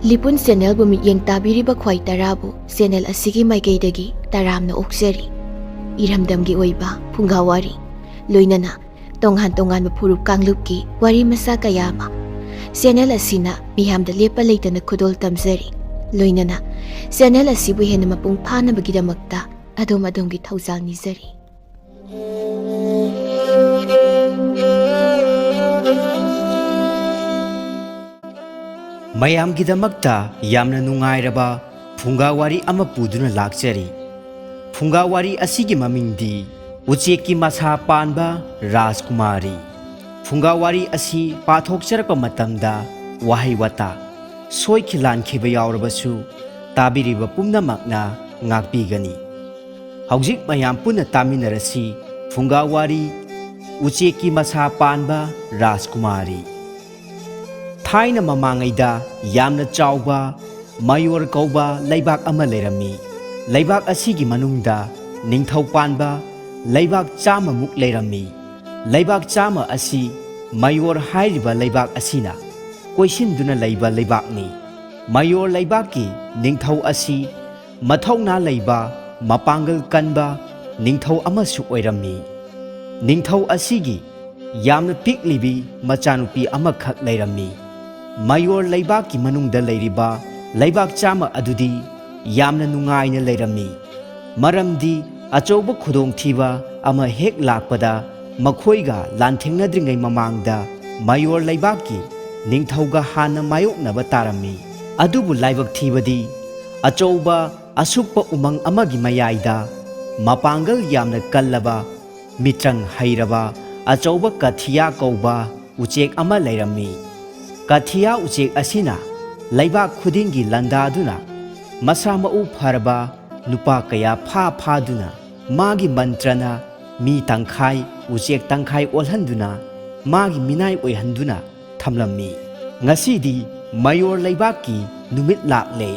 ꯂꯤꯄꯨꯟ ꯆꯦꯅꯦꯜꯕꯨ ꯃꯤꯠꯌꯦꯡ ꯇꯥꯕꯤꯔꯤꯕ ꯈ꯭ꯋꯥꯏ ꯇꯔꯥꯕꯨ ꯆꯦꯅꯦꯜ ꯑꯁꯤꯒꯤ ꯃꯥꯏꯀꯩꯗꯒꯤ ꯇꯔꯥꯝꯅ ꯑꯣꯛꯆꯔꯤ꯫ ꯏꯔꯝꯗꯝꯒꯤ ꯑꯣꯏꯕ ꯐꯨꯡꯒꯥꯋꯥꯔꯤ ꯂꯣꯏꯅꯅ ꯇꯣꯉꯥꯟ ꯇꯣꯉꯥꯟꯕ ꯐꯨꯔꯨꯞ ꯀꯥꯡꯂꯨꯞꯀꯤ ꯋꯥꯔꯤ ꯃꯆꯥ ꯀꯌꯥ ꯑꯃ ꯆꯦꯅꯦꯜ ꯑꯁꯤꯅ ꯃꯤꯌꯥꯝꯗ ꯂꯦꯞꯄ ꯂꯩꯇꯅ ꯈꯨꯗꯣꯜ ꯇꯝꯖꯔꯤ꯫ ꯂꯣꯏꯅꯅ ꯆꯦꯅꯦꯜ ꯑꯁꯤꯕꯨ ꯍꯦꯟꯅ ꯃꯄꯨꯡ ꯐꯥꯅꯕꯒꯤꯗꯃꯛꯇ ꯑꯗꯣꯝꯒꯤ ꯊꯧꯖꯥꯜ ꯅꯤꯖꯔꯤ꯫ ꯃꯌꯥꯝꯒꯤꯗꯃꯛꯇ ꯌꯥꯝꯅ ꯅꯨꯡꯉꯥꯏꯔꯕ ꯐꯨꯡꯒꯥꯋꯥꯔꯤ ꯑꯃ ꯄꯨꯗꯨꯅ ꯂꯥꯛꯆꯔꯤ꯫ ꯐꯨꯡꯒꯥꯋꯥꯔꯤ ꯑꯁꯤꯒꯤ ꯃꯃꯤꯡꯗꯤ ꯎꯆꯦꯛꯀꯤ ꯃꯁꯥ ꯄꯥꯟꯕ ꯔꯥꯖꯀꯨꯃꯥꯔꯤ꯫ ꯐꯨꯡꯒꯥꯋꯥꯔꯤ ꯑꯁꯤ ꯄꯥꯊꯣꯛꯆꯔꯛꯄ ꯃꯇꯝꯗ ꯋꯥꯍꯩ ꯋꯥꯇꯥ ꯁꯣꯏꯈꯤ ꯂꯥꯟꯈꯤꯕ ꯌꯥꯎꯔꯕꯁꯨ ꯇꯥꯕꯤꯔꯤꯕ ꯄꯨꯝꯅꯃꯛꯅ ꯉꯥꯛꯄꯤꯒꯅꯤ꯫ ꯍꯧꯖꯤꯛ ꯃꯌꯥꯝ ꯄꯨꯟꯅ ꯇꯥꯃꯤꯟꯅꯔꯁꯤ ꯐꯨꯡꯒꯥꯋꯥꯔꯤ ꯎꯆꯦꯛꯀꯤ ꯃꯁꯥ ꯄꯥꯟꯕ ꯔꯥꯖꯀꯨꯃꯥꯔꯤ꯫ ꯊꯥꯏꯅ ꯃꯃꯥꯡꯉꯩꯗ ꯌꯥꯝꯅ ꯆꯥꯎꯕ ꯃꯌꯣꯔ ꯀꯧꯕ ꯂꯩꯕꯥꯛ ꯑꯃ ꯂꯩꯔꯝꯃꯤ꯫ ꯂꯩꯕꯥꯛ ꯑꯁꯤꯒꯤ ꯃꯅꯨꯡꯗ ꯅꯤꯡꯊꯧ ꯄꯥꯟꯕ ꯂꯩꯕꯥꯛ 100ꯃꯨꯛ ꯂꯩꯔꯝꯃꯤ꯫ ꯂꯩꯕꯥꯛ 100 ꯑꯁꯤ ꯃꯌꯣꯔ ꯍꯥꯏꯔꯤꯕ ꯂꯩꯕꯥꯛ ꯑꯁꯤꯅ ꯀꯣꯏꯁꯤꯟꯗꯨꯅ ꯂꯩꯕ ꯂꯩꯕꯥꯛꯅꯤ꯫ ꯃꯌꯣꯔ ꯂꯩꯕꯥꯛꯀꯤ ꯅꯤꯡꯊꯧ ꯑꯁꯤ ꯃꯊꯧꯅꯥ ꯂꯩꯕ ꯃꯄꯥꯡꯒꯜ ꯀꯟꯕ ꯅꯤꯡꯊꯧ ꯑꯃꯁꯨ ꯑꯣꯏꯔꯝꯃꯤ꯫ ꯅꯤꯡꯊꯧ ꯑꯁꯤꯒꯤ ꯌꯥꯝꯅ ꯄꯤꯛꯂꯤꯕꯤ ꯃꯆꯥꯅꯨꯄꯤ ꯑꯃꯈꯛ ꯂꯩꯔꯝꯃꯤ꯫ ꯃꯌꯣꯔ ꯂꯩꯕꯥꯛꯀꯤ ꯃꯅꯨꯡꯗ ꯂꯩꯔꯤꯕ ꯂꯩꯕꯥꯛ 100 ꯑꯗꯨꯗꯤ ꯌꯥꯝꯅ ꯅꯨꯡꯉꯥꯏꯅ ꯂꯩꯔꯝꯃꯤ꯫ ꯃꯔꯝꯗꯤ ꯑꯆꯧꯕ ꯈꯨꯗꯣꯡꯊꯤꯕ ꯑꯃ ꯍꯦꯛ ꯂꯥꯛꯄꯗ ꯃꯈꯣꯏꯒ ꯂꯥꯟꯊꯦꯡꯅꯗ꯭ꯔꯤꯉꯩ ꯃꯃꯥꯡꯗ ꯃꯌꯣꯔ ꯂꯩꯕꯥꯛꯀꯤ ꯅꯤꯡꯊꯧꯒ ꯍꯥꯟꯅ ꯃꯥꯌꯣꯛꯅꯕ ꯇꯥꯔꯝꯃꯤ꯫ ꯑꯗꯨꯕꯨ ꯂꯥꯏꯕꯛ ꯊꯤꯕꯗꯤ ꯑꯆꯧꯕ ꯑꯁꯨꯛꯄ ꯎꯃꯪ ꯑꯃꯒꯤ ꯃꯌꯥꯏꯗ ꯃꯄꯥꯡꯒꯜ ꯌꯥꯝꯅ ꯀꯜꯂꯕ ꯃꯤꯇ꯭ꯔꯪ ꯍꯩꯔꯕ ꯑꯆꯧꯕ ꯀꯊꯤꯌꯥ ꯀꯧꯕ ꯎꯆꯦꯛ ꯑꯃ ꯂꯩꯔꯝꯃꯤ꯫ ꯀꯊꯤꯌꯥ ꯎꯆꯦꯛ ꯑꯁꯤꯅ ꯂꯩꯕꯥꯛ ꯈꯨꯗꯤꯡꯒꯤ ꯂꯥꯟꯗꯥꯗꯨꯅ ꯃꯁꯥ ꯃꯎ ꯐꯔꯕ ꯅꯨꯄꯥ ꯀꯌꯥ ꯐꯥꯗꯨꯅ ꯃꯥꯒꯤ ꯃꯟꯇ꯭ꯔꯅ ꯃꯤ ꯇꯪꯈꯥꯏ ꯎꯆꯦꯛ ꯇꯪꯈꯥꯏ ꯑꯣꯜꯍꯟꯗꯨꯅ ꯃꯥꯒꯤ ꯃꯤꯅꯥꯏ ꯑꯣꯏꯍꯟꯗꯨꯅ ꯊꯝꯂꯝꯃꯤ꯫ ꯉꯁꯤꯗꯤ ꯃꯌꯣꯔ ꯂꯩꯕꯥꯛꯀꯤ ꯅꯨꯃꯤꯠ ꯂꯥꯛꯂꯦ꯫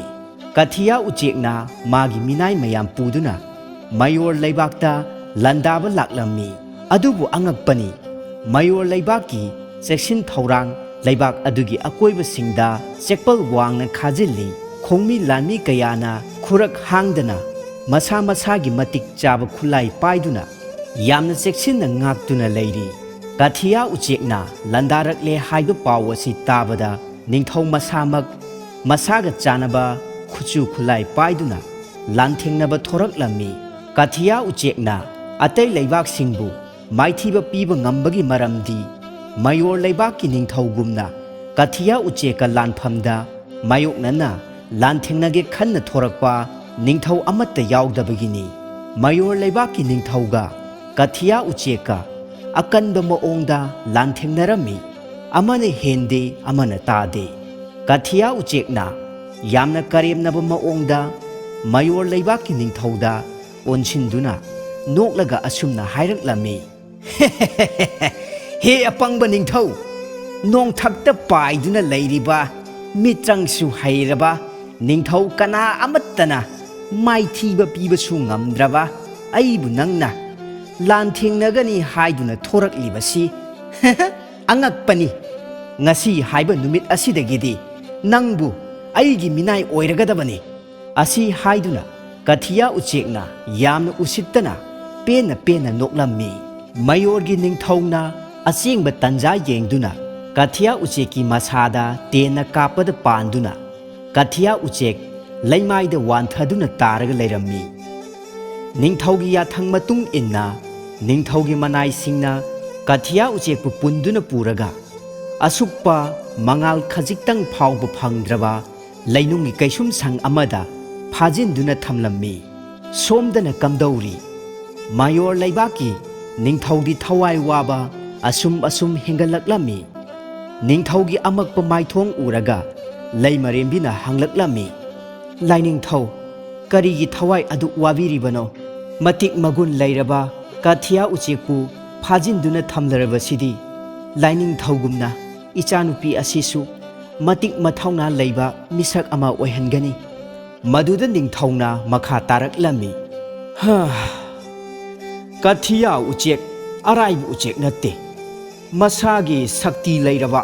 ꯀꯊꯤꯌꯥ ꯎꯆꯦꯛꯅ ꯃꯥꯒꯤ ꯃꯤꯅꯥꯏ ꯃꯌꯥꯝ ꯄꯨꯗꯨꯅ ꯃꯌꯣꯔ ꯂꯩꯕꯥꯛꯇ ꯂꯥꯟꯗꯥꯕ ꯂꯥꯛꯂꯝꯃꯤ꯫ ꯑꯗꯨꯕꯨ ꯑꯉꯛꯄꯅꯤ, ꯃꯌꯣꯔ ꯂꯩꯕꯥꯛꯀꯤ ꯆꯦꯛꯁꯤꯟ ꯊꯧꯔꯥꯡ ꯂꯩꯕꯥꯛ ꯑꯗꯨꯒꯤ ꯑꯀꯣꯏꯕꯁꯤꯡꯗ ꯆꯦꯛꯄꯜ ꯋꯥꯡꯅ ꯈꯥꯖꯤꯜꯂꯤ꯫ ꯈꯣꯡꯃꯤ ꯂꯥꯟꯃꯤ ꯀꯌꯥꯅ ꯈꯨꯔꯛ ꯍꯥꯡꯗꯅ ꯃꯁꯥ ꯃꯁꯥꯒꯤ ꯃꯇꯤꯛ ꯆꯥꯕ ꯈꯨꯠꯂꯥꯏ ꯄꯥꯏꯗꯨꯅ ꯌꯥꯝꯅ ꯆꯦꯛꯁꯤꯟꯅ ꯉꯥꯛꯇꯨꯅ ꯂꯩꯔꯤ꯫ ꯀꯊꯤꯌꯥ ꯎꯆꯦꯛꯅ ꯂꯥꯟꯗꯥꯔꯛꯂꯦ ꯍꯥꯏꯕ ꯄꯥꯎ ꯑꯁꯤ ꯇꯥꯕꯗ ꯅꯤꯡꯊꯧ ꯃꯁꯥꯃꯛ ꯃꯁꯥꯒ ꯆꯥꯅꯕ ꯈꯨꯠꯁꯨ ꯈꯨꯠꯂꯥꯏ ꯄꯥꯏꯗꯨꯅ ꯂꯥꯟꯊꯦꯡꯅꯕ ꯊꯣꯔꯛꯂꯝꯃꯤ꯫ ꯀꯊꯤꯌꯥ ꯎꯆꯦꯛꯅ ꯑꯇꯩ ꯂꯩꯕꯥꯛꯁꯤꯡꯕꯨ ꯃꯥꯏꯊꯤꯕ ꯄꯤꯕ ꯉꯝꯕꯒꯤ ꯃꯔꯝꯗꯤ ꯃꯌꯣꯔ ꯂꯩꯕꯥꯛꯀꯤ ꯅꯤꯡꯊꯧꯒꯨꯝꯅ ꯀꯊꯤꯌꯥ ꯎꯆꯦꯛꯀ ꯂꯥꯟꯐꯝꯗ ꯃꯥꯌꯣꯛꯅꯅ ꯂꯥꯟꯊꯦꯡꯅꯒꯦ ꯈꯟꯅ ꯊꯣꯔꯛꯄ ꯅꯤꯡꯊꯧ ꯑꯃꯠꯇ ꯌꯥꯎꯗꯕꯒꯤꯅꯤ꯫ ꯃꯌꯣꯔ ꯂꯩꯕꯥꯛꯀꯤ ꯅꯤꯡꯊꯧꯒ ꯀꯊꯤꯌꯥ ꯎꯆꯦꯛꯀ ꯑꯀꯟꯕ ꯃꯑꯣꯡꯗ ꯂꯥꯟꯊꯦꯡꯅꯔꯝꯃꯤ꯫ ꯑꯃꯅ ꯍꯦꯟꯗꯦ ꯑꯃꯅ ꯇꯥꯗꯦ꯫ ꯀꯊꯤꯌꯥ ꯎꯆꯦꯛꯅ ꯌꯥꯝꯅ ꯀꯔꯦꯝꯅꯕ ꯃꯑꯣꯡꯗ ꯃꯌꯣꯔ ꯂꯩꯕꯥꯛꯀꯤ ꯅꯤꯡꯊꯧꯗ ꯑꯣꯟꯁꯤꯟꯗꯨꯅ ꯅꯣꯛꯂꯒ ꯑꯁꯨꯝꯅ ꯍꯥꯏꯔꯛꯂꯝꯃꯤ, "ꯍꯦ ꯑꯄꯪꯕ ꯅꯤꯡꯊꯧ! ꯅꯣꯡꯊꯛꯇ ꯄꯥꯏꯗꯨꯅ ꯂꯩꯔꯤꯕ ꯃꯤꯇ꯭ꯔꯪꯁꯨ ꯍꯩꯔꯕ ꯅꯤꯡꯊꯧ ꯀꯅꯥ ꯑꯃꯠꯇꯅ ꯃꯥꯏꯊꯤꯕ ꯄꯤꯕꯁꯨ ꯉꯝꯗ꯭ꯔꯕ ꯑꯩꯕꯨ ꯅꯪꯅ ꯂꯥꯟꯊꯦꯡꯅꯒꯅꯤ ꯍꯥꯏꯗꯨꯅ ꯊꯣꯔꯛꯂꯤꯕꯁꯤ ꯑꯉꯛꯄꯅꯤ꯫ ꯉꯁꯤ ꯍꯥꯏꯕ ꯅꯨꯃꯤꯠ ꯑꯁꯤꯗꯒꯤꯗꯤ ꯅꯪꯕꯨ ꯑꯩꯒꯤ ꯃꯤꯅꯥꯏ ꯑꯣꯏꯔꯒꯗꯕꯅꯤ"꯫ ꯑꯁꯤ ꯍꯥꯏꯗꯨꯅ ꯀꯊꯤꯌꯥ ꯎꯆꯦꯛꯅ ꯌꯥꯝꯅ ꯎꯁꯤꯠꯇꯅ ꯄꯦꯟꯅ ꯅꯣꯛꯂꯝꯃꯤ꯫ ꯃꯌꯣꯔꯒꯤ ꯅꯤꯡꯊꯧꯅ ꯑꯁꯦꯡꯕ ꯇꯟꯖꯥ ꯌꯦꯡꯗꯨꯅ ꯀꯊꯤꯌꯥ ꯎꯆꯦꯛꯀꯤ ꯃꯁꯥꯗ ꯇꯦꯟꯅ ꯀꯥꯞꯄꯗ ꯄꯥꯟꯗꯨꯅ ꯀꯊꯤꯌꯥ ꯎꯆꯦꯛ ꯂꯩꯃꯥꯏꯗ ꯋꯥꯟꯊꯗꯨꯅ ꯇꯥꯔꯒ ꯂꯩꯔꯝꯃꯤ꯫ ꯅꯤꯡꯊꯧꯒꯤ ꯌꯥꯊꯪ ꯃꯇꯨꯡ ꯏꯟꯅ ꯅꯤꯡꯊꯧꯒꯤ ꯃꯅꯥꯏꯁꯤꯡꯅ ꯀꯊꯤꯌꯥ ꯎꯆꯦꯛꯄꯨ ꯄꯨꯟꯗꯨꯅ ꯄꯨꯔꯒ ꯑꯁꯨꯛꯄ ꯃꯉꯥꯜ ꯈꯖꯤꯛꯇꯪ ꯐꯥꯎꯕ ꯐꯪꯗ꯭ꯔꯕ ꯂꯩꯅꯨꯡꯒꯤ ꯀꯩꯁꯨꯝꯁꯪ ꯑꯃꯗ ꯐꯥꯖꯤꯟꯗꯨꯅ ꯊꯝꯂꯝꯃꯤ꯫ ꯁꯣꯝꯗꯅ ꯀꯝꯗꯧꯔꯤ? ꯃꯌꯣꯔ ꯂꯩꯕꯥꯛꯀꯤ ꯅꯤꯡꯊꯧꯒꯤ ꯊꯋꯥꯏ ꯋꯥꯕ ꯑꯁꯨꯝ ꯍꯦꯟꯒꯠꯂꯛꯂꯝꯃꯤ꯫ ꯅꯤꯡꯊꯧꯒꯤ ꯑꯃꯛꯄ ꯃꯥꯏꯊꯣꯡ ꯎꯔꯒ ꯂꯩꯃꯔꯦꯝꯕꯤꯅ ꯍꯪꯂꯛꯂꯝꯃꯤ, "ꯂꯥꯏꯅꯤꯡꯊꯧ, ꯀꯔꯤꯒꯤ ꯊꯋꯥꯏ ꯑꯗꯨꯛ ꯋꯥꯕꯤꯔꯤꯕꯅꯣ? ꯃꯇꯤꯛ ꯃꯒꯨꯟ ꯂꯩꯔꯕ ꯀꯊꯤꯌꯥ ꯎꯆꯦꯛꯄꯨ ꯐꯥꯖꯤꯟꯗꯨꯅ ꯊꯝꯂꯔꯕꯁꯤꯗꯤ ꯂꯥꯏꯅꯤꯡꯊꯧꯒꯨꯝꯅ ꯏꯆꯥꯅꯨꯄꯤ ꯑꯁꯤꯁꯨ ꯃꯇꯤꯛ ꯃꯊꯧꯅꯥ ꯂꯩꯕ ꯃꯤꯁꯛ ꯑꯃ ꯑꯣꯏꯍꯟꯒꯅꯤ"꯫ ꯃꯗꯨꯗ ꯅꯤꯡꯊꯧꯅ ꯃꯈꯥ ꯇꯥꯔꯛꯂꯝꯃꯤ, "ꯀꯊꯤꯌꯥ ꯎꯆꯦꯛ ꯑꯔꯥꯏꯕ ꯎꯆꯦꯛ ꯅꯠꯇꯦ꯫ ꯃꯁꯥꯒꯤ ꯁꯛꯇꯤ ꯂꯩꯔꯕ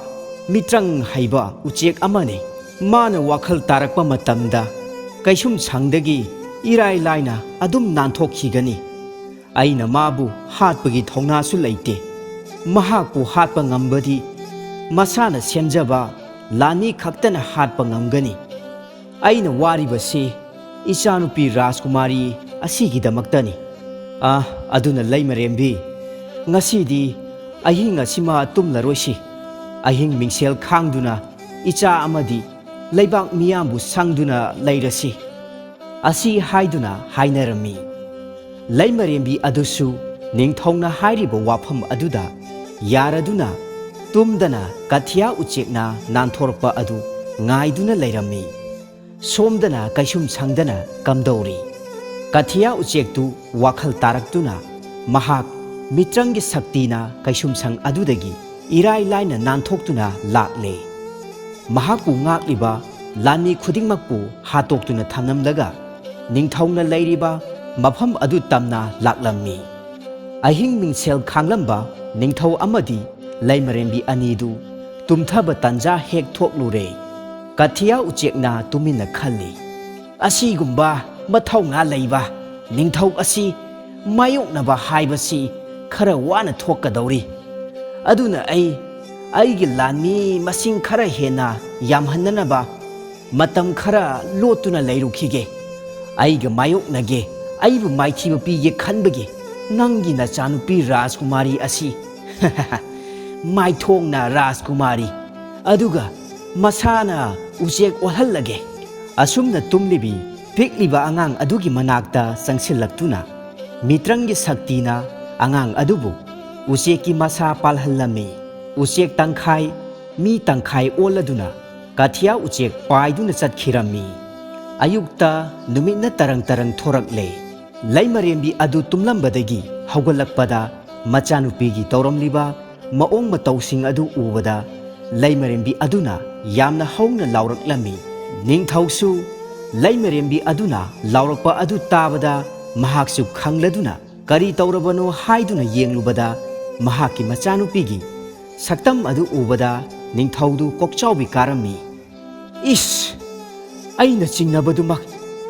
ꯃꯤꯇ꯭ꯔꯪ ꯍꯩꯕ ꯎꯆꯦꯛ ꯑꯃꯅꯤ꯫ Mana wakhal tarakpa matamda kaisum sangdagi irai laina adum nanthokkhigani. Aina mabu hatpagi thongnasu leite. Mahakpu hatpa ngambadi masana semjaba lani khaktana hatpa ngamgani. Aina waribasi ichanupi Rajkumari asigidamaktani. Aduna Laimarembi ngasidi ahing asima tumlaroisi. Ahing mingsel khangduna icha amadi leibak miyambu sangduna leirasi. Asi haiduna hainarami. Laimarembi adusu ningthongna hairiba wafam aduda yaraduna tumdana kathia uchekna nanthorpa adu ngaiduna leirami. Somdana kaisum sangdana kamdauri. Kathia uchektu wakhal taraktuna mahak mitrangi saktina kaisum sang adudagi irai laina nanthokhtuna lakle. Mahakpu ngakliba lani khudingmakpu hatoktuna thamnamlaga ningthongna leiriba mafam adu tamna laklammi. Ahing mingsel khanglamba ningthau amadi Laimarembi anidu tumthaba tanja hek thoklure. Kathia uchekna tumina khalli. Asigumba mathau nga leiba ningthau asi mayoknaba haibasi khara wana thokadauri. Aduna aigi lanmi masing khara hena yamhannanaba matam khara lotuna leirukhige. Aiga mayoknage aibu maithiba pige khanbage nangi nachanupi Rajkumari asi maithongna Rajkumari aduga masana ujek olhallage. Asumna tumlibi pikliba angang adugi manakta sangsillaktuna mitrangi saktina angang adubu ujeki masa palhallami. Ujek tangkhai mi tangkhai oladuna kathia ujek paiduna chatkhirammi. Ayukta numitna tarang thorakle. Laimarembi adu tumlambadagi haugalakpada machanupigi tauramliba maong matawsing adu ubada Laimarembi aduna yamna hauna lauraklami. Ningthausu Laimarembi aduna laurakpa adu tabada mahaksu khangladuna kari taurabano haiduna yenglubada mahaki machanupigi saktam adu ubada ningthaudu kokchaubi karammi. Aina chingnabadumak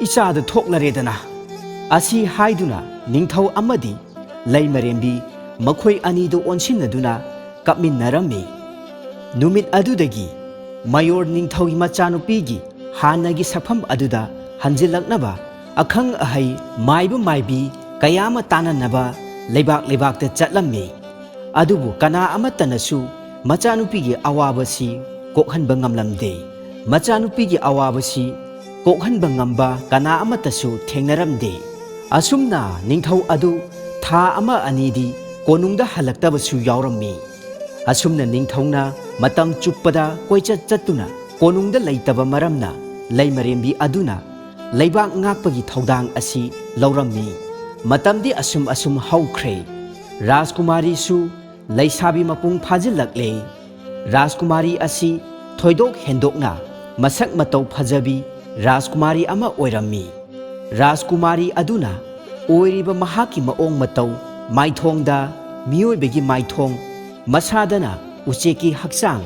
ichada thoklaredana. Asi haiduna ningthau amadi Laimarembi makhoi anidu onsinnaduna kapminnarammi. Numit adudagi Mayor ningthaugi machanupigi hanagi sapham aduda hanjilaknaba akhang ahai maibi kayama tananaba leibakta chatlammi. Adubu kana amatanasu machanupigi awabasi kokhanba ngamlamde. Machanupigi awabasi kokhanba ngamba kana amatasu thengnaramde. Asumna ningthau adu tha ama anidi konungda halaktabasu yaurammi. Asumna ningthauna matam chuppada koichat chattuna konungda leitaba maramna Laimarembi aduna leibak ngakpagi thaudang asi laurammi. Matamdi asum haukhre. Rajkumari su leisabi mapung phajillakle. Rajkumari asi thoidok hendokna masak matau phajabi Rajkumari ama oirammi. Rajkumari aduna oiriba mahaki maong matau maithongda miyoibagi maithong masadana ucheki haksang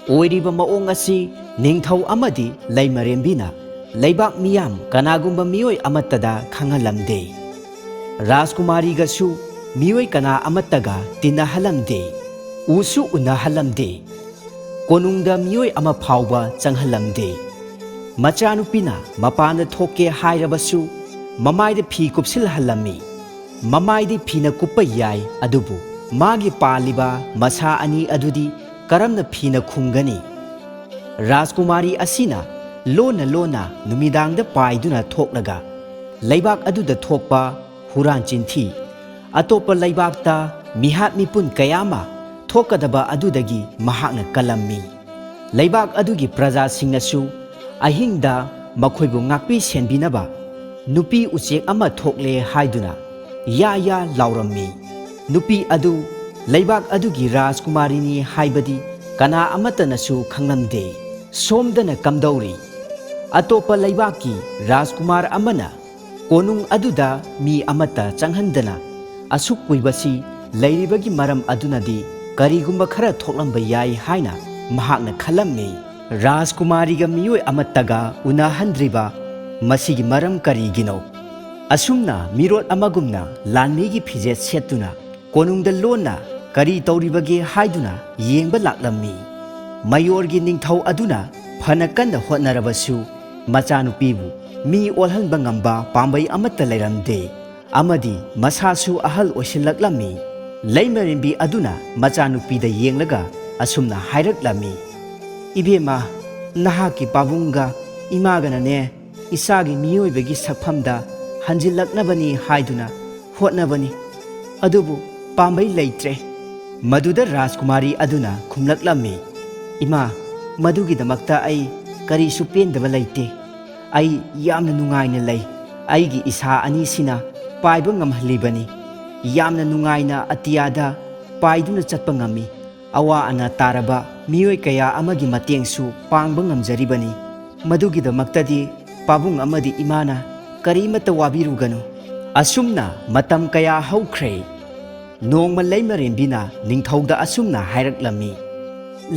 oiriba maong asi ningthau amadi Laimarembina leibak miyam kanagumba miyoi amatada khangalamde. Rajkumari gasu miyoi kana amataga tinahalamde. Usu unahalamde. Konungda miyoi ama phauba changhalamde. Machanupina mapana thoke hairabasu mamaida phi kupsilhalami. Mamaida phina kuppa yai adubu magi paliba masa ani adudi karamna phina khungani. Rajkumari asina lona numidangda paiduna thoklaga leibak aduda thokpa huran chinthi atopa leibakta mihat mipun kayama thokadaba adudagi mahakna kalammi. Leibak adugi praja singnasu ahingda makhoibu ngakpi senbinaba nupi uchek ama thokle haiduna ya laurammi. Nupi adu leibak adugi Rajkumarini haibadi kana amatanasu khanglamde. Somdana kamdauri atopa leibaki Rajkumar amana konung aduda mi amata changhandana asuk kuibasi leiribagi maram adunadi karigumba khara thoklamba yai haina mahakna khalammi. ꯔꯥꯖꯀꯨꯃꯥꯔꯤꯒ ꯃꯤꯑꯣꯏ ꯑꯃꯠꯇꯒ ꯎꯅꯍꯟꯗ꯭ꯔꯤꯕ ꯃꯁꯤꯒꯤ ꯃꯔꯝ ꯀꯔꯤꯒꯤꯅꯣ? ꯑꯁꯨꯝꯅ ꯃꯤꯔꯣꯠ ꯑꯃꯒꯨꯝꯅ ꯂꯥꯟꯃꯤꯒꯤ ꯐꯤꯖꯦꯠ ꯁꯦꯠꯇꯨꯅ ꯀꯣꯅꯨꯡꯗ ꯂꯣꯟꯅ ꯀꯔꯤ ꯇꯧꯔꯤꯕꯒꯦ ꯍꯥꯏꯗꯨꯅ ꯌꯦꯡꯕ ꯂꯥꯛꯂꯝꯃꯤ꯫ ꯃꯌꯣꯔꯒꯤ ꯅꯤꯡꯊꯧ ꯑꯗꯨꯅ ꯐꯅ ꯀꯟꯅ ꯍꯣꯠꯅꯔꯕꯁꯨ ꯃꯆꯥꯅꯨꯄꯤꯕꯨ ꯃꯤ ꯑꯣꯜꯍꯟꯕ ꯉꯝꯕ ꯄꯥꯝꯕꯩ ꯑꯃꯠꯇ ꯂꯩꯔꯝꯗꯦ ꯑꯃꯗꯤ ꯃꯁꯥꯁꯨ ꯑꯍꯜ ꯑꯣꯏꯁꯤꯜꯂꯛꯂꯝꯃꯤ꯫ ꯂꯩꯃꯔꯦꯝꯕꯤ ꯑꯗꯨꯅ ꯃꯆꯥꯅꯨꯄꯤꯗ ꯌꯦꯡꯂꯒ ꯑꯁꯨꯝꯅ ꯍꯥꯏꯔꯛꯂꯝꯃꯤ, "ꯏꯕꯦꯝꯃ, ꯅꯍꯥꯛꯀꯤ ꯄꯥꯕꯨꯡꯒ ꯏꯃꯥꯒꯅꯅꯦ ꯏꯆꯥꯒꯤ ꯃꯤꯑꯣꯏꯕꯒꯤ ꯁꯛꯐꯝꯗ ꯍꯟꯖꯤꯜꯂꯛꯅꯕꯅꯤ ꯍꯥꯏꯗꯨꯅ ꯍꯣꯠꯅꯕꯅꯤ, ꯑꯗꯨꯕꯨ ꯄꯥꯝꯕꯩ ꯂꯩꯇ꯭ꯔꯦ"꯫ ꯃꯗꯨꯗ ꯔꯥꯖꯀꯨꯃꯥꯔꯤ ꯑꯗꯨꯅ ꯈꯨꯝꯂꯛꯂꯝꯃꯤ, "ꯏꯃꯥ, ꯃꯗꯨꯒꯤꯗꯃꯛꯇ ꯑꯩ ꯀꯔꯤꯁꯨ ꯄꯦꯟꯗꯕ ꯂꯩꯇꯦ꯫ ꯑꯩ ꯌꯥꯝꯅ ꯅꯨꯡꯉꯥꯏꯅ ꯂꯩ꯫ ꯑꯩꯒꯤ ꯏꯁꯥ ꯑꯅꯤꯁꯤꯅ ꯄꯥꯏꯕ ꯉꯝꯍꯜꯂꯤꯕꯅꯤ꯫ ꯌꯥꯝꯅ ꯅꯨꯡꯉꯥꯏꯅ ꯑꯇꯤꯌꯥꯗ ꯄꯥꯏꯗꯨꯅ ꯆꯠꯄ ꯉꯝꯃꯤ꯫ ꯑꯋꯥ ꯑꯅꯥ ꯇꯥꯔꯕ ꯃꯤꯑꯣꯏ ꯀꯌꯥ ꯑꯃꯒꯤ ꯃꯇꯦꯡꯁꯨ ꯄꯥꯡꯕ ꯉꯝꯖꯔꯤꯕꯅꯤ꯫ ꯃꯗꯨꯒꯤꯗꯃꯛꯇꯗꯤ ꯄꯥꯕꯨꯡ ꯑꯃꯗꯤ ꯏꯃꯥꯅ ꯀꯔꯤꯃꯠꯇ ꯋꯥꯕꯤꯔꯨꯒꯅꯨ"꯫ ꯑꯁꯨꯝꯅ ꯃꯇꯝ ꯀꯌꯥ ꯍꯧꯈ꯭ꯔꯦ꯫ ꯅꯣꯡꯃ ꯂꯩꯃꯔꯦꯝꯕꯤꯅ ꯅꯤꯡꯊꯧꯗ ꯑꯁꯨꯝꯅ ꯍꯥꯏꯔꯛꯂꯝꯃꯤ,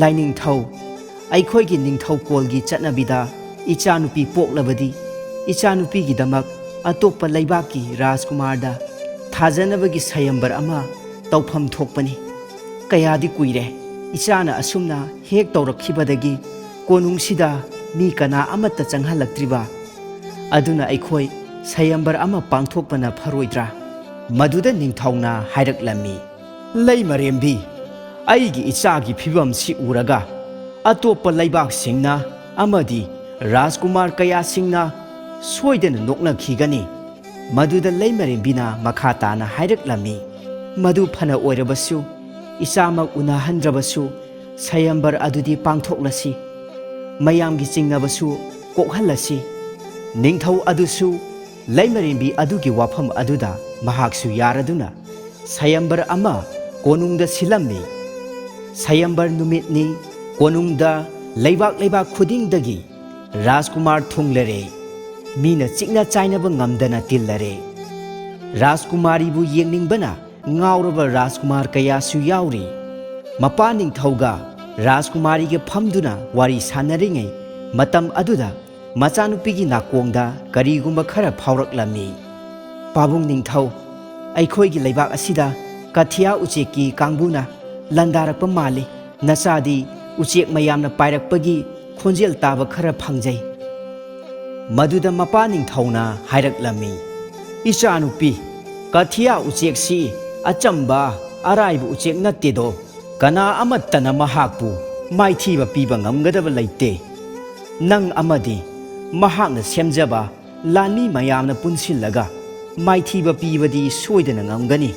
"ꯂꯥꯏꯅꯤꯡꯊꯧ, ꯑꯩꯈꯣꯏꯒꯤ ꯅꯤꯡꯊꯧꯀꯣꯜꯒꯤ ꯆꯠꯅꯕꯤꯗ ꯏꯆꯥꯅꯨꯄꯤ ꯄꯣꯛꯂꯕꯗꯤ ꯏꯆꯥꯅꯨꯄꯤꯒꯤꯗꯃꯛ ꯑꯇꯣꯞꯄ ꯂꯩꯕꯥꯛꯀꯤ ꯔꯥꯖꯀꯨꯃꯥꯔꯗ ꯊꯥꯖꯅꯕꯒꯤ ꯁꯌꯝꯕꯔ ꯑꯃ ꯇꯧꯐꯝ ꯊꯣꯛꯄꯅꯤ꯫ ꯀꯌꯥꯗꯤ ꯀꯨꯏꯔꯦ ꯏꯆꯥꯅ ꯑꯁꯨꯝꯅ ꯍꯦꯛ ꯇꯧꯔꯛꯈꯤꯕꯗꯒꯤ ꯀꯣꯅꯨꯡꯁꯤꯗ ꯃꯤ ꯀꯅꯥ ꯑꯃꯠꯇ ꯆꯪꯍꯜꯂꯛꯇ꯭ꯔꯤꯕ? ꯑꯗꯨꯅ ꯑꯩꯈꯣꯏ ꯁꯌꯝꯕꯔ ꯑꯃ ꯄꯥꯡꯊꯣꯛꯄꯅ ꯐꯔꯣꯏꯗ꯭ꯔꯥ"꯫ ꯃꯗꯨꯗ ꯅꯤꯡꯊꯧꯅ ꯍꯥꯏꯔꯛꯂꯝꯃꯤ, "ꯂꯩꯃꯔꯦꯝꯕꯤ, ꯑꯩꯒꯤ ꯏꯆꯥꯒꯤ ꯐꯤꯕꯝꯁꯤ ꯎꯔꯒ ꯑꯇꯣꯞꯄ ꯂꯩꯕꯥꯛꯁꯤꯡꯅ ꯑꯃꯗꯤ ꯔꯥꯖꯀꯨꯃꯥꯔ ꯀꯌꯥꯁꯤꯡꯅ ꯁꯣꯏꯗꯅ ꯅꯣꯛꯅꯈꯤꯒꯅꯤ"꯫ ꯃꯗꯨꯗ ꯂꯩꯃꯔꯦꯝꯕꯤꯅ ꯃꯈꯥ ꯇꯥꯅ ꯍꯥꯏꯔꯛꯂꯝꯃꯤ, "ꯃꯗꯨ ꯐꯅ ꯑꯣꯏꯔꯕꯁꯨ ꯏꯆꯥꯃꯛ ꯎꯅꯍꯟꯗ꯭ꯔꯕꯁꯨ ꯁꯌꯝꯕꯔ ꯑꯗꯨꯗꯤ ꯄꯥꯡꯊꯣꯛꯂꯁꯤ, ꯃꯌꯥꯝꯒꯤ ꯆꯤꯡꯅꯕꯁꯨ ꯀꯣꯛꯍꯜꯂꯁꯤ"꯫ ꯅꯤꯡꯊꯧ ꯑꯗꯨꯁꯨ ꯂꯩꯃꯔꯦꯝꯕꯤ ꯑꯗꯨꯒꯤ ꯋꯥꯐꯝ ꯑꯗꯨꯗ ꯃꯍꯥꯛꯁꯨ ꯌꯥꯔꯗꯨꯅ ꯁꯌꯝꯕꯔ ꯑꯃ ꯀꯣꯅꯨꯡꯗ ꯁꯤꯜꯂꯝꯃꯤ꯫ ꯁꯌꯝꯕꯔ ꯅꯨꯃꯤꯠꯅꯤ ꯀꯣꯅꯨꯡꯗ ꯂꯩꯕꯥꯛ ꯈꯨꯗꯤꯡꯗꯒꯤ ꯔꯥꯖꯀꯨꯃꯥꯔ ꯊꯨꯡꯂꯔꯦ꯫ ꯃꯤꯅ ꯆꯤꯛꯅ ꯆꯥꯏꯅꯕ ꯉꯝꯗꯅ ꯇꯤꯜꯂꯔꯦ꯫ ꯔꯥꯖꯀꯨꯃꯥꯔꯤꯕꯨ ꯌꯦꯡꯅꯤꯡꯕꯅ ꯉꯥꯎꯔꯕ ꯔꯥꯖꯀꯨꯃꯥꯔ ꯀꯌꯥꯁꯨ ꯌꯥꯎꯔꯤ꯫ ꯃꯄꯥ ꯅꯤꯡꯊꯧꯒ ꯔꯥꯖꯀꯨꯃꯥꯔꯤꯒ ꯐꯝꯗꯨꯅ ꯋꯥꯔꯤ ꯁꯥꯟꯅꯔꯤꯉꯩ ꯃꯇꯝ ꯑꯗꯨꯗ ꯃꯆꯥꯅꯨꯄꯤꯒꯤ ꯅꯥꯀꯣꯡꯗ ꯀꯔꯤꯒꯨꯝꯕ ꯈꯔ ꯐꯥꯎꯔꯛꯂꯝꯃꯤ꯫ "ꯄꯥꯕꯨꯡ ꯅꯤꯡꯊꯧ, ꯑꯩꯈꯣꯏꯒꯤ ꯂꯩꯕꯥꯛ ꯑꯁꯤꯗ ꯀꯊꯤꯌꯥ ꯎꯆꯦꯛꯀꯤ ꯀꯥꯡꯕꯨꯅ ꯂꯥꯟꯗꯥꯔꯛꯄ ꯃꯥꯜꯂꯤ꯫ ꯅꯆꯥꯗꯤ ꯎꯆꯦꯛ ꯃꯌꯥꯝꯅ ꯄꯥꯏꯔꯛꯄꯒꯤ ꯈꯣꯟꯖꯦꯜ ꯇꯥꯕ ꯈꯔ ꯐꯪꯖꯩ"꯫ ꯃꯗꯨꯗ ꯃꯄꯥ ꯅꯤꯡꯊꯧꯅ ꯍꯥꯏꯔꯛꯂꯝꯃꯤ, "ꯏꯆꯥꯅꯨꯄꯤ, ꯀꯊꯤꯌꯥ ꯎꯆꯦꯛꯁꯤ ꯑꯆꯝꯕ ꯑꯔꯥꯏꯕ ꯎꯆꯦꯛ ꯅꯠꯇꯦꯗꯣ꯫ ꯀꯅꯥ ꯑꯃꯠꯇꯅ ꯃꯍꯥꯛꯄꯨ ꯃꯥꯏꯊꯤꯕ ꯄꯤꯕ ꯉꯝꯒꯗꯕ ꯂꯩꯇꯦ꯫ ꯅꯪ ꯑꯃꯗꯤ ꯃꯍꯥꯛꯅ ꯁꯦꯝꯖꯕ ꯂꯥꯟꯃꯤ ꯃꯌꯥꯝꯅ ꯄꯨꯟꯁꯤꯜꯂꯒ ꯃꯥꯏꯊꯤꯕ ꯄꯤꯕꯗꯤ ꯁꯣꯏꯗꯅ ꯉꯝꯒꯅꯤ"꯫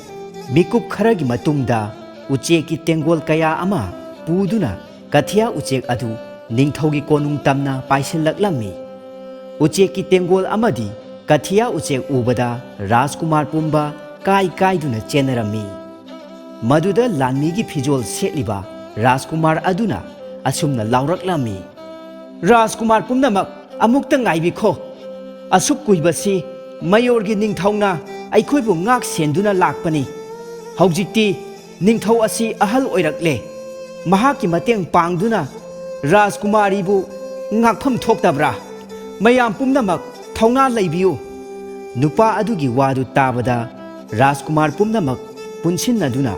ꯃꯤꯀꯨꯞ ꯈꯔꯒꯤ ꯃꯇꯨꯡꯗ ꯎꯆꯦꯛꯀꯤ ꯇꯦꯡꯒꯣꯜ ꯀꯌꯥ ꯑꯃ ꯄꯨꯗꯨꯅ ꯀꯊꯤꯌꯥ ꯎꯆꯦꯛ ꯑꯗꯨ ꯅꯤꯡꯊꯧꯒꯤ ꯀꯣꯅꯨꯡ ꯇꯝꯅ ꯄꯥꯏꯁꯤꯜꯂꯛꯂꯝꯃꯤ꯫ ꯎꯆꯦꯛꯀꯤ ꯇꯦꯡꯒꯣꯜ ꯑꯃꯗꯤ ꯀꯊꯤꯌꯥ ꯎꯆꯦꯛ ꯎꯕꯗ ꯔꯥꯖꯀꯨꯃꯥꯔ ꯄꯨꯝꯕ ꯀꯥꯏꯗꯨꯅ ꯆꯦꯟꯅꯔꯝꯃꯤ꯫ ꯃꯗꯨꯗ ꯂꯥꯟꯃꯤꯒꯤ ꯐꯤꯖꯣꯜ ꯁꯦꯠꯂꯤꯕ ꯔꯥꯖꯀꯨꯃꯥꯔ ꯑꯗꯨꯅ ꯑꯁꯨꯝꯅ ꯂꯥꯎꯔꯛꯂꯝꯃꯤ, "ꯔꯥꯖꯀꯨꯃꯥꯔ ꯄꯨꯝꯅꯃꯛ ꯑꯃꯨꯛꯇ ꯉꯥꯏꯕꯤꯈꯣ꯫ ꯑꯁꯨꯛ ꯀꯨꯏꯕꯁꯤ ꯃꯌꯣꯔꯒꯤ ꯅꯤꯡꯊꯧꯅ ꯑꯩꯈꯣꯏꯕꯨ ꯉꯥꯛ ꯁꯦꯟꯗꯨꯅ ꯂꯥꯛꯄꯅꯤ꯫ ꯍꯧꯖꯤꯛꯇꯤ ꯅꯤꯡꯊꯧ ꯑꯁꯤ ꯑꯍꯜ ꯑꯣꯏꯔꯛꯂꯦ꯫ ꯃꯍꯥꯛꯀꯤ ꯃꯇꯦꯡ ꯄꯥꯡꯗꯨꯅ ꯔꯥꯖꯀꯨꯃꯥꯔꯤꯕꯨ ꯉꯥꯛꯐꯝ ꯊꯣꯛꯇꯕ꯭ꯔꯥ? ꯃꯌꯥꯝ ꯄꯨꯝꯅꯃꯛ ꯊꯧꯅꯥ ꯂꯩꯕꯤꯌꯨ"꯫ ꯅꯨꯄꯥ ꯑꯗꯨꯒꯤ ꯋꯥꯗꯨ ꯇꯥꯕꯗ ꯔꯥꯖꯀꯨꯃꯥꯔ ꯄꯨꯝꯅꯃꯛ ꯄꯨꯟꯁꯤꯟꯅꯗꯨꯅ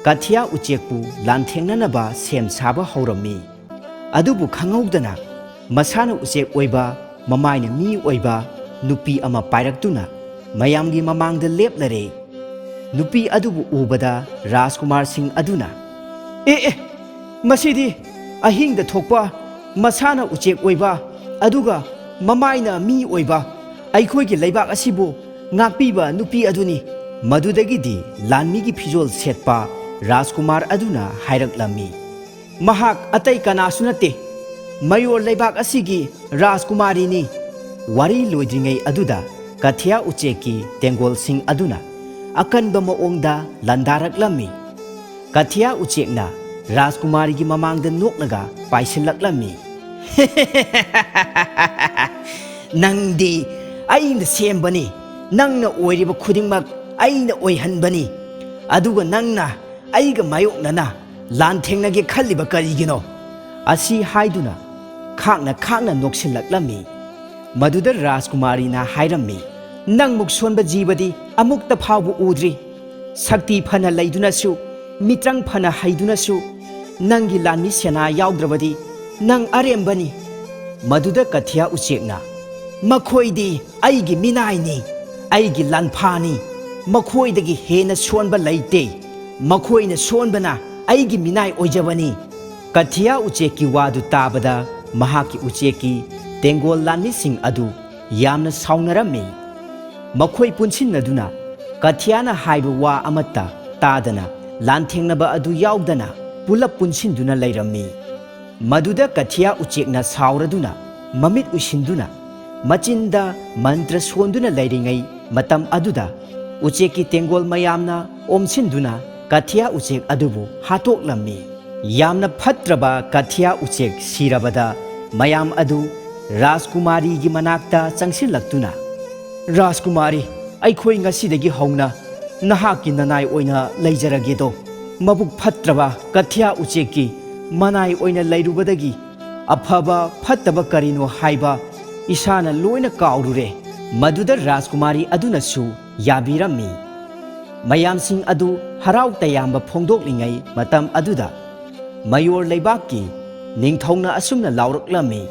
ꯀꯊꯤꯌꯥ ꯎꯆꯦꯛꯄꯨ ꯂꯥꯟꯊꯦꯡꯅꯅꯕ ꯁꯦꯝ ꯁꯥꯕ ꯍꯧꯔꯝꯃꯤ꯫ ꯑꯗꯨꯕꯨ ꯈꯪꯍꯧꯗꯅ ꯃꯁꯥꯅ ꯎꯆꯦꯛ ꯑꯣꯏꯕ ꯃꯃꯥꯏꯅ ꯃꯤ ꯑꯣꯏꯕ ꯅꯨꯄꯤ ꯑꯃ ꯄꯥꯏꯔꯛꯇꯨꯅ ꯃꯌꯥꯝꯒꯤ ꯃꯃꯥꯡꯗ ꯂꯦꯞꯂꯔꯦ꯫ ꯅꯨꯄꯤ ꯑꯗꯨꯕꯨ ꯎꯕꯗ ꯔꯥꯖꯀꯨꯃꯥꯔꯁꯤꯡ ꯑꯗꯨꯅ, "ꯑꯦ, ꯃꯁꯤꯗꯤ ꯑꯍꯤꯡꯗ ꯊꯣꯛꯄ, ꯃꯁꯥꯅ ꯎꯆꯦꯛ ꯑꯣꯏꯕ ꯑꯗꯨꯒ ꯃꯃꯥꯏꯅ ꯃꯤ ꯑꯣꯏꯕ ꯑꯩꯈꯣꯏꯒꯤ ꯂꯩꯕꯥꯛ ꯑꯁꯤꯕꯨ ꯉꯥꯛꯄꯤꯕ ꯅꯨꯄꯤ ꯑꯗꯨꯅꯤ"꯫ ꯃꯗꯨꯗꯒꯤꯗꯤ ꯂꯥꯟꯃꯤꯒꯤ ꯐꯤꯖꯣꯜ ꯁꯦꯠꯄ ꯔꯥꯖꯀꯨꯃꯥꯔ ꯑꯗꯨꯅ ꯍꯥꯏꯔꯛꯂꯝꯃꯤ, "ꯃꯍꯥꯛ ꯑꯇꯩ ꯀꯅꯥꯁꯨ ꯅꯠꯇꯦ, ꯃꯌꯣꯔ ꯂꯩꯕꯥꯛ ꯑꯁꯤꯒꯤ ꯔꯥꯖꯀꯨꯃꯥꯔꯤꯅꯤ"꯫ ꯋꯥꯔꯤ ꯂꯣꯏꯗ꯭ꯔꯤꯉꯩ ꯑꯗꯨꯗ ꯀꯊꯤꯌꯥ ꯎꯆꯦꯛꯀꯤ ꯇꯦꯡꯒꯣꯜꯁꯤꯡ ꯑꯗꯨꯅ ꯑꯀꯟꯕ ꯃꯑꯣꯡꯗ ꯂꯥꯟꯗꯥꯔꯛꯂꯝꯃꯤ꯫ ꯀꯊꯤꯌꯥ ꯎꯆꯦꯛꯅ ꯔꯥꯖꯀꯨꯃꯥꯔꯤꯒꯤ ꯃꯃꯥꯡꯗ ꯅꯣꯛꯂꯒ ꯄꯥꯏꯁꯤꯜꯂꯛꯂꯝꯃꯤ, "ꯅꯪꯗꯤ ꯑꯩꯅ ꯁꯦꯝꯕꯅꯤ꯫ ꯅꯪꯅ ꯑꯣꯏꯔꯤꯕ ꯈꯨꯗꯤꯡꯃꯛ ꯑꯩꯅ ꯑꯣꯏꯍꯟꯕꯅꯤ꯫ ꯑꯗꯨꯒ ꯅꯪꯅ ꯑꯩꯒ ꯃꯥꯌꯣꯛꯅꯅ ꯂꯥꯟꯊꯦꯡꯅꯒꯦ ꯈꯜꯂꯤꯕ ꯀꯔꯤꯒꯤꯅꯣ"꯫ ꯑꯁꯤ ꯍꯥꯏꯗꯨꯅ ꯈꯥꯛꯅ ꯈꯥꯛꯅ ꯅꯣꯛꯁꯤꯜꯂꯛꯂꯝꯃꯤ꯫ ꯃꯗꯨꯗ ꯔꯥꯖꯀꯨꯃꯥꯔꯤꯅ ꯍꯥꯏꯔꯝꯃꯤ, ꯅꯪꯃꯨꯛ ꯁꯣꯟꯕ ꯖꯤꯕꯗꯤ ꯑꯃꯨꯛꯇ ꯐꯥꯎꯕ ꯎꯗ꯭ꯔꯤ꯫ ꯁꯛꯇꯤ ꯐꯅ ꯂꯩꯗꯨꯅꯁꯨ, ꯃꯤꯇ꯭ꯔꯪ ꯐꯅ ꯍꯩꯗꯨꯅꯁꯨ, ꯅꯪꯒꯤ ꯂꯥꯟꯃꯤ ꯁꯦꯅꯥ ꯌꯥꯎꯗ꯭ꯔꯕꯗꯤ ꯅꯪ ꯑꯔꯦꯝꯕꯅꯤ꯫ ꯃꯗꯨꯗ ꯀꯊꯤꯌꯥ ꯎꯆꯦꯛꯅ, ꯃꯈꯣꯏꯗꯤ ꯑꯩꯒꯤ ꯃꯤꯅꯥꯏꯅꯤ, ꯑꯩꯒꯤ ꯂꯥꯟꯐꯥꯅꯤ, ꯃꯈꯣꯏꯗꯒꯤ ꯍꯦꯟꯅ ꯁꯣꯟꯕ ꯂꯩꯇꯦ, ꯃꯈꯣꯏꯅ ꯁꯣꯟꯕꯅ ꯑꯩꯒꯤ ꯃꯤꯅꯥꯏ ꯑꯣꯏꯖꯕꯅꯤ꯫ ꯀꯊꯤꯌꯥ ꯎꯆꯦꯛꯀꯤ ꯋꯥꯗꯨ ꯇꯥꯕꯗ ꯃꯍꯥꯛꯀꯤ ꯎꯆꯦꯛꯀꯤ ꯇꯦꯡꯒꯣꯜ ꯂꯥꯟꯃꯤꯁꯤꯡ ꯑꯗꯨ ꯌꯥꯝꯅ ꯁꯥꯎꯅꯔꯝꯃꯤ꯫ ꯃꯈꯣꯏ ꯄꯨꯟꯁꯤꯟꯅꯗꯨꯅ ꯀꯊꯤꯌꯥꯅ ꯍꯥꯏꯕ ꯋꯥ ꯑꯃꯠꯇ ꯇꯥꯗꯅ ꯂꯥꯟꯊꯦꯡꯅꯕ ꯑꯗꯨ ꯌꯥꯎꯗꯅ ꯄꯨꯂꯞ ꯄꯨꯟꯁꯤꯟꯗꯨꯅ ꯂꯩꯔꯝꯃꯤ꯫ ꯃꯗꯨꯗ ꯀꯊꯤꯌꯥ ꯎꯆꯦꯛꯅ ꯁꯥꯎꯔꯗꯨꯅ ꯃꯃꯤꯠ ꯎꯏꯁꯤꯟꯗꯨꯅ ꯃꯆꯤꯟꯗ ꯃꯟꯇ꯭ꯔ ꯁꯣꯟꯗꯨꯅ ꯂꯩꯔꯤꯉꯩ ꯃꯇꯝ ꯑꯗꯨꯗ ꯎꯆꯦꯛꯀꯤ ꯇꯦꯡꯒꯣꯜ ꯃꯌꯥꯝꯅ ꯑꯣꯝꯁꯤꯟꯗꯨꯅ ꯀꯊꯤꯌꯥ ꯎꯆꯦꯛ ꯑꯗꯨꯕꯨ ꯍꯥꯠꯇꯣꯛꯂꯝꯃꯤ꯫ ꯌꯥꯝꯅ ꯐꯠꯇ꯭ꯔꯕ ꯀꯊꯤꯌꯥ ꯎꯆꯦꯛ ꯁꯤꯔꯕꯗ ꯃꯌꯥꯝ ꯑꯗꯨ ꯔꯥꯖꯀꯨꯃꯥꯔꯤꯒꯤ ꯃꯅꯥꯛꯇ ꯆꯪꯁꯤꯜꯂꯛꯇꯨꯅ, ꯔꯥꯖꯀꯨꯃꯥꯔꯤ, ꯑꯩꯈꯣꯏ ꯉꯁꯤꯗꯒꯤ ꯍꯧꯅ ꯅꯍꯥꯛꯀꯤ ꯅꯅꯥꯏ ꯑꯣꯏꯅ ꯂꯩꯖꯔꯒꯦꯗꯣ꯫ ꯃꯕꯨꯛ ꯐꯠꯇ꯭ꯔꯕ ꯀꯊꯤꯌꯥ ꯎꯆꯦꯛꯀꯤ ꯃꯅꯥꯏ ꯑꯣꯏꯅ ꯂꯩꯔꯨꯕꯗꯒꯤ ꯑꯐꯕ ꯐꯠꯇꯕ ꯀꯔꯤꯅꯣ ꯍꯥꯏꯕ ꯏꯁꯥꯅ ꯂꯣꯏꯅ ꯀꯥꯎꯔꯨꯔꯦ꯫ ꯃꯗꯨꯗ ꯔꯥꯖꯀꯨꯃꯥꯔꯤ ꯑꯗꯨꯅꯁꯨ ꯌꯥꯕꯤꯔꯝꯃꯤ꯫ ꯃꯌꯥꯝꯁꯤꯡ ꯑꯗꯨ ꯍꯔꯥꯎ ꯇꯌꯥꯝꯕ ꯐꯣꯡꯗꯣꯛꯂꯤꯉꯩ ꯃꯇꯝ ꯑꯗꯨꯗ ꯃꯌꯣꯔ ꯂꯩꯕꯥꯛꯀꯤ ꯅꯤꯡꯊꯧꯅ ꯑꯁꯨꯝꯅ ꯂꯥꯎꯔꯛꯂꯝꯃꯤ,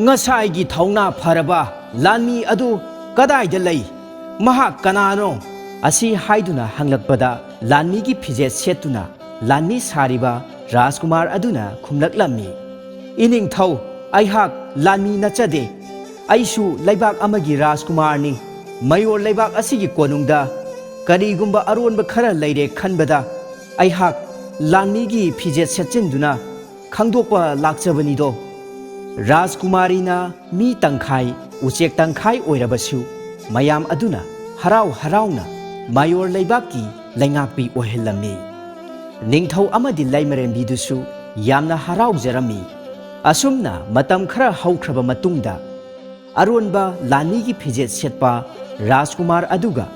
ꯉꯁꯥꯏꯒꯤ ꯊꯧꯅꯥ ꯐꯔꯕ ꯂꯥꯟꯃꯤ ꯑꯗꯨ ꯀꯗꯥꯏꯗ ꯂꯩ? ꯃꯍꯥꯛ ꯀꯅꯥꯅꯣ? ꯑꯁꯤ ꯍꯥꯏꯗꯨꯅ ꯍꯪꯂꯛꯄꯗ ꯂꯥꯟꯃꯤꯒꯤ ꯐꯤꯖꯦꯠ ꯁꯦꯠꯇꯨꯅ ꯂꯥꯟꯃꯤ ꯁꯥꯔꯤꯕ ꯔꯥꯖꯀꯨꯃꯥꯔ ꯑꯗꯨꯅ ꯈꯨꯝꯂꯛꯂꯝꯃꯤ, ꯏꯅꯤꯡꯊꯧ, ꯑꯩꯍꯥꯛ ꯂꯥꯟꯃꯤ ꯅꯠꯆꯗꯦ, ꯑꯩꯁꯨ ꯂꯩꯕꯥꯛ ꯑꯃꯒꯤ ꯔꯥꯖꯀꯨꯃꯥꯔꯅꯤ꯫ ꯃꯌꯣꯔ ꯂꯩꯕꯥꯛ ꯑꯁꯤꯒꯤ ꯀꯣꯅꯨꯡꯗ ꯀꯔꯤꯒꯨꯝꯕ ꯑꯔꯣꯟꯕ ꯈꯔ ꯂꯩꯔꯦ ꯈꯟꯕꯗ ꯑꯩꯍꯥꯛ ꯂꯥꯟꯃꯤꯒꯤ ꯐꯤꯖꯦꯠ ꯁꯦꯠꯆꯤꯟꯗꯨꯅ ꯈꯪꯗꯣꯛꯄ ꯂꯥꯛꯆꯕꯅꯤꯗꯣ꯫ ꯔꯥꯖꯀꯨꯃꯥꯔꯤꯅ ꯃꯤ ꯇꯪꯈꯥꯏ ꯎꯆꯦꯛ ꯇꯪꯈꯥꯏ ꯑꯣꯏꯔꯕꯁꯨ ꯃꯌꯥꯝ ꯑꯗꯨꯅ ꯍꯔꯥꯎ ꯍꯔꯥꯎꯅ ꯃꯌꯣꯔ ꯂꯩꯕꯥꯛꯀꯤ ꯂꯩꯉꯥꯛꯄꯤ ꯑꯣꯏꯍꯜꯂꯝꯃꯤ꯫ ꯅꯤꯡꯊꯧ ꯑꯃꯗꯤ ꯂꯩꯃꯔꯦꯝꯕꯤꯗꯨꯁꯨ ꯌꯥꯝꯅ ꯍꯔꯥꯎꯖꯔꯝꯃꯤ꯫ ꯑꯁꯨꯝꯅ ꯃꯇꯝ ꯈꯔ ꯍꯧꯈ꯭ꯔꯕ ꯃꯇꯨꯡꯗ ꯑꯔꯣꯟꯕ ꯂꯥꯟꯃꯤꯒꯤ ꯐꯤꯖꯦꯠ ꯁꯦꯠꯄ ꯔꯥꯖꯀꯨꯃꯥꯔ ꯑꯗꯨꯒ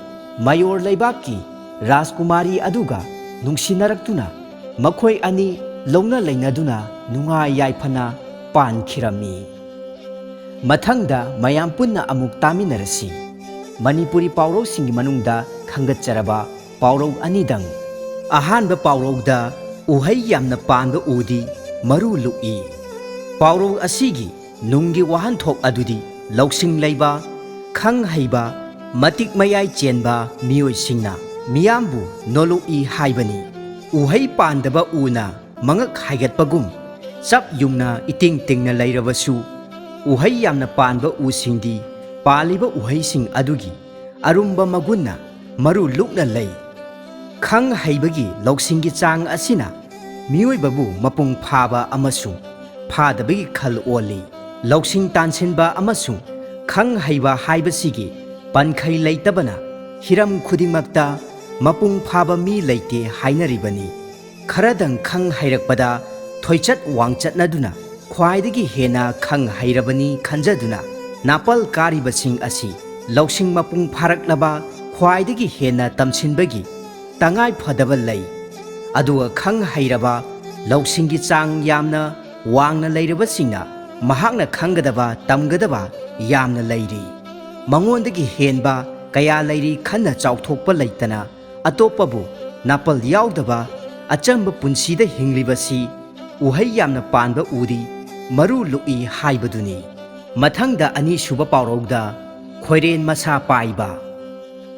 ꯃꯌꯣꯔ ꯂꯩꯕꯥꯛꯀꯤ ꯔꯥꯖꯀꯨꯃꯥꯔꯤ ꯑꯗꯨꯒ ꯅꯨꯡꯁꯤꯅꯔꯛꯇꯨꯅ ꯃꯈꯣꯏ ꯑꯅꯤ ꯂꯧꯅ ꯂꯩꯅꯗꯨꯅ ꯅꯨꯡꯉꯥꯏ ꯌꯥꯏꯐꯅ ꯄꯥꯟꯈꯤꯔꯝꯃꯤ꯫ ꯃꯊꯪꯗ ꯃꯌꯥꯝ ꯄꯨꯟꯅ ꯑꯃꯨꯛ ꯇꯥꯃꯤꯟꯅꯔꯁꯤ꯫ ꯃꯅꯤꯄꯨꯔꯤ ꯄꯥꯎꯔꯧꯁꯤꯡꯒꯤ ꯃꯅꯨꯡꯗ ꯈꯟꯒꯠꯆꯔꯕ ꯄꯥꯎꯔꯧ ꯑꯅꯤꯗꯪ꯫ ꯑꯍꯥꯟꯕ ꯄꯥꯎꯔꯧꯗ ꯎꯍꯩ ꯌꯥꯝꯅ ꯄꯥꯟꯕ ꯎꯗꯤ ꯃꯔꯨ ꯂꯨꯛꯏ꯫ ꯄꯥꯎꯔꯧ ꯑꯁꯤꯒꯤ ꯅꯨꯡꯒꯤ ꯋꯥꯍꯟꯊꯣꯛ ꯑꯗꯨꯗꯤ ꯂꯧꯁꯤꯡ ꯂꯩꯕ, ꯈꯪ ꯍꯩꯕ, ꯃꯇꯤꯛ ꯃꯌꯥꯏ ꯆꯦꯟꯕ ꯃꯤꯑꯣꯏꯁꯤꯡꯅ ꯃꯤꯌꯥꯝꯕꯨ ꯅꯣꯂꯨꯛꯏ ꯍꯥꯏꯕꯅꯤ꯫ ꯎꯍꯩ ꯄꯥꯟꯗꯕ ꯎꯅ ꯃꯉꯛ ꯍꯥꯏꯒꯠꯄꯒꯨꯝ ꯆꯞ ꯌꯨꯡꯅ ꯏꯇꯤꯡ ꯇꯤꯡꯅ ꯂꯩꯔꯕꯁꯨ ꯎꯍꯩ ꯌꯥꯝꯅ ꯄꯥꯟꯕ ꯎꯁꯤꯡꯗꯤ ꯄꯥꯜꯂꯤꯕ ꯎꯍꯩꯁꯤꯡ ꯑꯗꯨꯒꯤ ꯑꯔꯨꯝꯕ ꯃꯒꯨꯟꯅ ꯃꯔꯨ ꯂꯨꯛꯅ ꯂꯩ꯫ ꯈꯪ ꯍꯩꯕꯒꯤ ꯂꯧꯁꯤꯡꯒꯤ ꯆꯥꯡ ꯑꯁꯤꯅ ꯃꯤꯑꯣꯏꯕꯕꯨ ꯃꯄꯨꯡ ꯐꯥꯕ ꯑꯃꯁꯨꯡ ꯐꯥꯗꯕꯒꯤ ꯈꯜ ꯑꯣꯜꯂꯤ꯫ ꯂꯧꯁꯤꯡ ꯇꯥꯟꯁꯤꯟꯕ ꯑꯃꯁꯨꯡ ꯈꯪ ꯍꯩꯕ ꯍꯥꯏꯕꯁꯤꯒꯤ ꯄꯟꯈꯩ ꯂꯩꯇꯕꯅ ꯍꯤꯔꯝ ꯈꯨꯗꯤꯡꯃꯛꯇ ꯃꯄꯨꯡ ꯐꯥꯕ ꯃꯤ ꯂꯩꯇꯦ ꯍꯥꯏꯅꯔꯤꯕꯅꯤ꯫ ꯈꯔꯗꯪ ꯈꯪ ꯍꯩꯔꯛꯄꯗ ꯊꯣꯏꯆꯠ ꯋꯥꯡꯆꯠꯅꯗꯨꯅ ꯈ꯭ꯋꯥꯏꯗꯒꯤ ꯍꯦꯟꯅ ꯈꯪ ꯍꯩꯔꯕꯅꯤ ꯈꯟꯖꯗꯨꯅ ꯅꯥꯄꯜ ꯀꯥꯔꯤꯕꯁꯤꯡ ꯑꯁꯤ ꯂꯧꯁꯤꯡ ꯃꯄꯨꯡ ꯐꯥꯔꯛꯂꯕ ꯈ꯭ꯋꯥꯏꯗꯒꯤ ꯍꯦꯟꯅ ꯇꯝꯁꯤꯟꯕꯒꯤ ꯇꯉꯥꯏ ꯐꯗꯕ ꯂꯩ꯫ ꯑꯗꯨꯒ ꯈꯪ ꯍꯩꯔꯕ ꯂꯧꯁꯤꯡꯒꯤ ꯆꯥꯡ ꯌꯥꯝꯅ ꯋꯥꯡꯅ ꯂꯩꯔꯕꯁꯤꯡꯅ ꯃꯍꯥꯛꯅ ꯈꯪꯒꯗꯕ ꯇꯝꯒꯗꯕ ꯌꯥꯝꯅ ꯂꯩꯔꯤ, ꯃꯉꯣꯟꯗꯒꯤ ꯍꯦꯟꯕ ꯀꯌꯥ ꯂꯩꯔꯤ ꯈꯟꯅ ꯆꯥꯎꯊꯣꯛꯄ ꯂꯩꯇꯅ ꯑꯇꯣꯞꯄꯕꯨ ꯅꯥꯄꯜ ꯌꯥꯎꯗꯕ ꯑꯆꯝꯕ ꯄꯨꯟꯁꯤꯗ ꯍꯤꯡꯂꯤꯕꯁꯤ ꯎꯍꯩ ꯌꯥꯝꯅ ꯄꯥꯟꯕ ꯎꯗꯤ ꯃꯔꯨ ꯂꯨꯛꯏ ꯍꯥꯏꯕꯗꯨꯅꯤ꯫ ꯃꯊꯪꯗ ꯑꯅꯤꯁꯨꯕ ꯄꯥꯎꯔꯧꯗ ꯈꯣꯏꯔꯦꯟ ꯃꯁꯥ ꯄꯥꯏꯕ꯫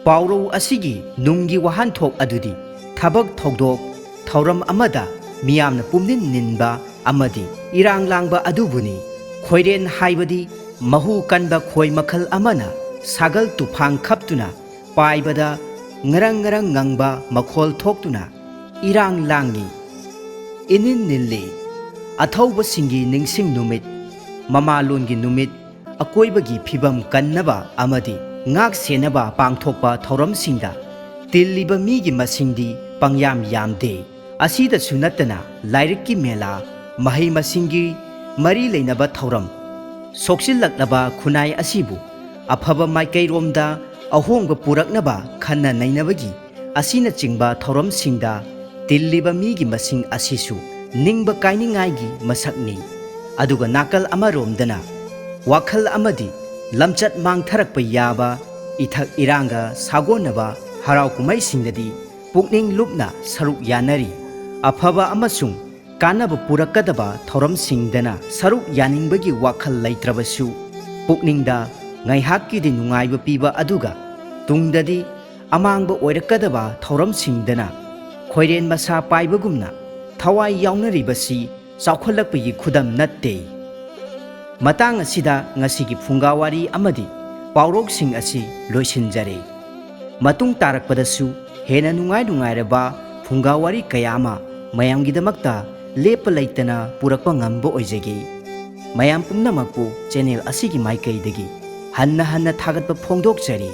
ꯄꯥꯎꯔꯧ ꯑꯁꯤꯒꯤ ꯅꯨꯡꯒꯤ ꯋꯥꯍꯟꯊꯣꯛ ꯑꯗꯨꯗꯤ ꯊꯕꯛ ꯊꯧꯗꯣꯛ ꯊꯧꯔꯝ ꯑꯃꯗ ꯃꯤꯌꯥꯝꯅ ꯄꯨꯝꯅꯤꯟ ꯅꯤꯟꯕ ꯑꯃꯗꯤ ꯏꯔꯥꯡ ꯂꯥꯡꯕ ꯑꯗꯨꯕꯨꯅꯤ꯫ ꯈꯣꯏꯔꯦꯟ ꯍꯥꯏꯕꯗꯤ ꯃꯍꯨ ꯀꯟꯕ ꯈꯣꯏ ꯃꯈꯜ ꯑꯃꯅ ꯁꯥꯒꯜ ꯇꯨꯐꯥꯡ ꯈꯞꯇꯨꯅ ꯄꯥꯏꯕꯗ ꯉꯔꯪ ꯉꯔꯪ ꯉꯪꯕ ꯃꯈꯣꯜ ꯊꯣꯛꯇꯨꯅ ꯏꯔꯥꯡ ꯂꯥꯡꯉꯤ, ꯏꯅꯤꯟ ꯅꯤꯜꯂꯤ꯫ ꯑꯊꯧꯕꯁꯤꯡꯒꯤ ꯅꯤꯡꯁꯤꯡ ꯅꯨꯃꯤꯠ, ꯃꯃꯥꯂꯣꯟꯒꯤ ꯅꯨꯃꯤꯠ, ꯑꯀꯣꯏꯕꯒꯤ ꯐꯤꯕꯝ ꯀꯟꯅꯕ ꯑꯃꯗꯤ ꯉꯥꯛ ꯁꯦꯟꯅꯕ ꯄꯥꯡꯊꯣꯛꯄ ꯊꯧꯔꯝꯁꯤꯡꯗ ꯇꯤꯜꯂꯤꯕ ꯃꯤꯒꯤ ꯃꯁꯤꯡꯗꯤ ꯄꯪꯌꯥꯝ ꯌꯥꯝꯗꯦ꯫ ꯑꯁꯤꯗꯁꯨ ꯅꯠꯇꯅ ꯂꯥꯏꯔꯤꯛꯀꯤ ꯃꯦꯂꯥ, ꯃꯍꯩ ꯃꯁꯤꯡꯒꯤ ꯃꯔꯤ ꯂꯩꯅꯕ ꯊꯧꯔꯝ, ꯁꯣꯛꯆꯤꯜꯂꯛꯂꯕ ꯈꯨꯟꯅꯥꯏ ꯑꯁꯤꯕꯨ ꯑꯐꯕ ꯃꯥꯏꯀꯩꯔꯣꯝꯗ ꯑꯍꯣꯡꯕ ꯄꯨꯔꯛꯅꯕ ꯈꯟꯅ ꯅꯩꯅꯕꯒꯤ ꯑꯁꯤꯅꯆꯤꯡꯕ ꯊꯧꯔꯝꯁꯤꯡꯗ ꯇꯤꯜꯂꯤꯕ ꯃꯤꯒꯤ ꯃꯁꯤꯡ ꯑꯁꯤꯁꯨ ꯅꯤꯡꯕ ꯀꯥꯏꯅꯤꯡꯉꯥꯏꯒꯤ ꯃꯁꯛꯅꯤ꯫ ꯑꯗꯨꯒ ꯅꯥꯀꯜ ꯑꯃꯔꯣꯝꯗꯅ ꯋꯥꯈꯜ ꯑꯃꯗꯤ ꯂꯝꯆꯠ ꯃꯥꯡꯊꯔꯛꯄ ꯌꯥꯕ ꯏꯊꯛ ꯏꯔꯥꯡꯒ ꯁꯥꯒꯣꯟꯅꯕ ꯍꯔꯥꯎ ꯀꯨꯝꯍꯩꯁꯤꯡꯗꯗꯤ ꯄꯨꯛꯅꯤꯡ ꯂꯨꯞꯅ ꯁꯔꯨꯛ ꯌꯥꯅꯔꯤ꯫ ꯑꯐꯕ ꯑꯃꯁꯨꯡ ꯀꯥꯟꯅꯕ ꯄꯨꯔꯛꯀꯗꯕ ꯊꯧꯔꯝꯁꯤꯡꯗꯅ ꯁꯔꯨꯛ ꯌꯥꯅꯤꯡꯕꯒꯤ ꯋꯥꯈꯜ ꯂꯩꯇ꯭ꯔꯕꯁꯨ ꯄꯨꯛꯅꯤꯡꯗ ꯉꯥꯏꯍꯥꯛꯀꯤꯗꯤ ꯅꯨꯡꯉꯥꯏꯕ ꯄꯤꯕ ꯑꯗꯨꯒ ꯇꯨꯡꯗꯗꯤ ꯑꯃꯥꯡꯕ ꯑꯣꯏꯔꯛꯀꯗꯕ ꯊꯧꯔꯝꯁꯤꯡꯗꯅ ꯈꯣꯏꯔꯦꯟ ꯃꯁꯥ ꯄꯥꯏꯕꯒꯨꯝꯅ ꯊꯋꯥꯏ ꯌꯥꯎꯅꯔꯤꯕꯁꯤ ꯆꯥꯎꯈꯠꯂꯛꯄꯒꯤ ꯈꯨꯗꯝ ꯅꯠꯇꯦ꯫ ꯃꯇꯥꯡ ꯑꯁꯤꯗ ꯉꯁꯤꯒꯤ ꯐꯨꯡꯒꯥꯋꯥꯔꯤ ꯑꯃꯗꯤ ꯄꯥꯎꯔꯧꯁꯤꯡ ꯑꯁꯤ ꯂꯣꯏꯁꯤꯟꯖꯔꯦ꯫ ꯃꯇꯨꯡ ꯇꯥꯔꯛꯄꯗꯁꯨ ꯍꯦꯟꯅ ꯅꯨꯡꯉꯥꯏꯔꯕ ꯐꯨꯡꯒꯥꯋꯥꯔꯤ ꯀꯌꯥ ꯑꯃ ꯃꯌꯥꯝꯒꯤꯗꯃꯛꯇ ꯂꯦꯞꯄ ꯂꯩꯇꯅ ꯄꯨꯔꯛꯄ ꯉꯝꯕ ꯑꯣꯏꯖꯒꯦ꯫ ꯃꯌꯥꯝ ꯄꯨꯝꯅꯃꯛꯄꯨ ꯆꯦꯅꯦꯜ ꯑꯁꯤꯒꯤ ꯃꯥꯏꯀꯩꯗꯒꯤ ꯍꯟꯅ ꯍꯟꯅ ꯊꯥꯒꯠꯄ ꯐꯣꯡꯗꯣꯛꯆꯔꯤ꯫